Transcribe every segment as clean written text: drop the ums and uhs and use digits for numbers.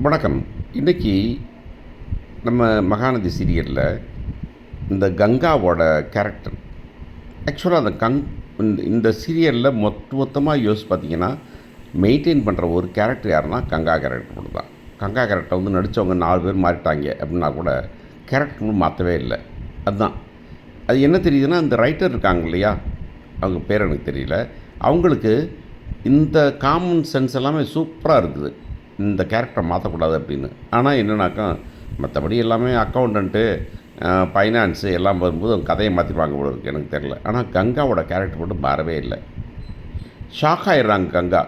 வணக்கம். இன்றைக்கி நம்ம மகாநதி சீரியலில் இந்த கங்காவோட கேரக்டர் ஆக்சுவலாக அந்த இந்த சீரியலில் மொத்தமாக யோசிச்சு பார்த்தீங்கன்னா மெயின்டைன் பண்ணுற ஒரு கேரக்டர் யாருன்னா கங்கா கேரக்டர் மட்டும் தான். கங்கா கேரக்டர் வந்து நடித்தவங்க 4 பேர் மாறிட்டாங்க அப்படின்னா கூட கேரக்டர் மாற்றவே இல்லை. அதுதான் அது என்ன தெரியுதுன்னா, இந்த ரைட்டர் இருக்காங்க இல்லையா, அவங்க பேர் எனக்கு தெரியல, அவங்களுக்கு இந்த காமன் சென்ஸ் எல்லாமே சூப்பராக இருக்குது, இந்த கேரக்டரை மாற்றக்கூடாது அப்படின்னு. ஆனால் என்னன்னாக்கா மற்றபடி எல்லாமே அக்கௌண்டண்ட்டு, ஃபைனான்ஸு எல்லாம் வரும்போது அவங்க கதையை மாற்றிடுவாங்க போல இருக்குது, எனக்கு தெரில. ஆனால் கங்காவோட கேரக்டர் மட்டும் மாறவே இல்லை. ஷாக் ஆகிடுறாங்க கங்கா.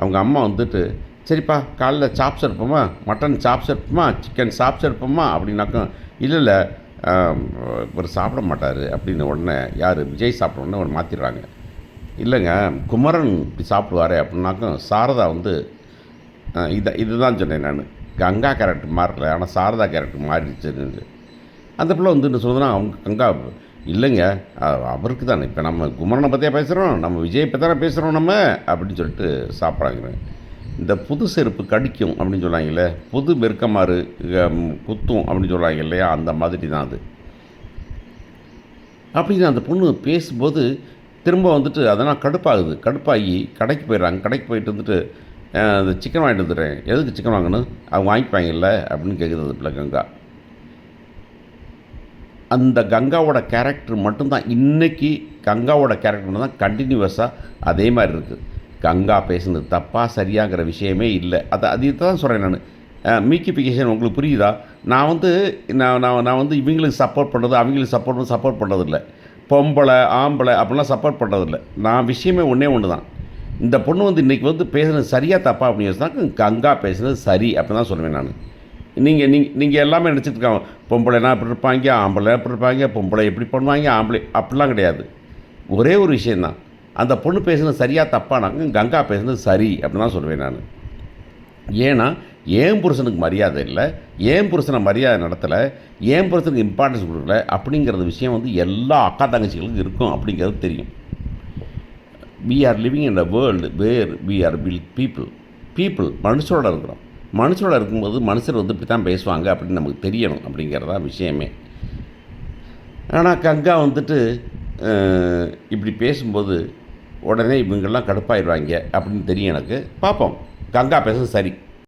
அவங்க அம்மா வந்துட்டு, சரிப்பா காலைல சாப்ஸ் எடுப்போமா, மட்டன் சாப்ஸ் எடுப்போமா, சிக்கன் சாப்ஸ் எடுப்போமா அப்படின்னாக்கா, இல்லை இவர் சாப்பிட மாட்டார் அப்படின்னு உடனே யார் விஜய் சாப்பிட உடனே அவர் மாற்றிடுறாங்க. இல்லைங்க குமரன் இப்படி சாப்பிடுவாரே அப்படின்னாக்கா சாரதா வந்து இதுதான் சொன்னேன் நான், கங்கா கேரக்டர் மாறல ஆனால் சாரதா கேரக்டர் மாறிடுச்சுன்னு. அந்த பிள்ளை வந்து என்ன சொல்லுதுன்னா, அவங்க கங்கா இல்லைங்க அவருக்கு தானே இப்போ நம்ம குமரனை பற்றியா பேசுகிறோம், நம்ம விஜய் பற்றி தானே பேசுகிறோம் நம்ம அப்படின்னு சொல்லிட்டு சாப்பிட்றாங்க. இந்த புது செருப்பு கடிக்கும் அப்படின்னு சொல்லுவாங்கல்ல, புது பெருக்கமாறு குத்தும் அப்படின்னு சொல்லுவாங்க இல்லையா, அந்த மாதிரி தான் அது. அப்படின்னு அந்த பொண்ணு பேசும்போது திரும்ப வந்துட்டு அதெல்லாம் கடுப்பாகி கடைக்கு போயிடுறாங்க. கடைக்கு போயிட்டு வந்துட்டு அந்த சிக்கன் வாங்கிட்டு வந்துடுறேன், எதுக்கு சிக்கன் வாங்கணும், அவங்க வாங்கிப்பாங்கல்ல அப்படின்னு கேட்குது அந்த பிள்ளை கங்கா. அந்த கங்காவோட கேரக்டர் மட்டும்தான் இன்றைக்கி, கங்காவோட கேரக்டர் மட்டும்தான் கண்டினியூவஸாக அதே மாதிரி இருக்குது. கங்கா பேசுனது தப்பாக சரியாங்கிற விஷயமே இல்லை. அது தான் சொல்கிறேன் நான். மீக்கிஃபிகேஷன் உங்களுக்கு புரியுதா? நான் வந்து நான் வந்து இவங்களுக்கு சப்போர்ட் பண்ணுறது அவங்களுக்கு சப்போர்ட் பண்ணுறதில்ல, பொம்பளை ஆம்பளை அப்படிலாம் சப்போர்ட் பண்ணுறதில்ல. நான் விஷயமே ஒன்று தான். இந்த பொண்ணு வந்து இன்றைக்கி வந்து பேசுனது சரியாக தப்பா அப்படின்னு தான் கங்கா பேசுனது சரி அப்படி தான் சொல்லுவேன் நான். நீங்கள் எல்லாமே நினச்சிட்டு இருக்காங்க, பொம்பளைனா எப்படி இருப்பாங்க, ஆம்பளை எப்படி இருப்பாங்க, பொம்பளை எப்படி பண்ணுவாங்க, ஆம்பளை அப்படிலாம் கிடையாது. ஒரே ஒரு விஷயந்தான், அந்த பொண்ணு பேசுனது சரியாக தப்பானாங்க கங்கா பேசுனது சரி அப்படி தான் சொல்லுவேன் நான். ஏன்னா ஏன் புருஷனுக்கு மரியாதை இல்லை, ஏன் புருஷனை மரியாதை நடத்தலை, ஏன் புருஷனுக்கு இம்பார்ட்டன்ஸ் கொடுக்கல அப்படிங்கிறது விஷயம் வந்து எல்லா அக்கா தங்கச்சிகளுக்கும் இருக்கும் அப்படிங்கிறது தெரியும். we are living in a world where we are people மனுஷரோட இருக்கிறோம். மனுஷரோட இருக்கும்போது மனுஷர் வந்து இப்படி தான் பேசுவாங்க அப்படின்னு நமக்கு தெரியணும் அப்படிங்கிறதா விஷயமே. ஆனால் கங்கா வந்துட்டு இப்படி பேசும்போது உடனே இவங்கெல்லாம் கடுப்பாயிடுவாங்க அப்படின்னு தெரியும் எனக்கு. பார்ப்போம், கங்கா பேசுறது சரி.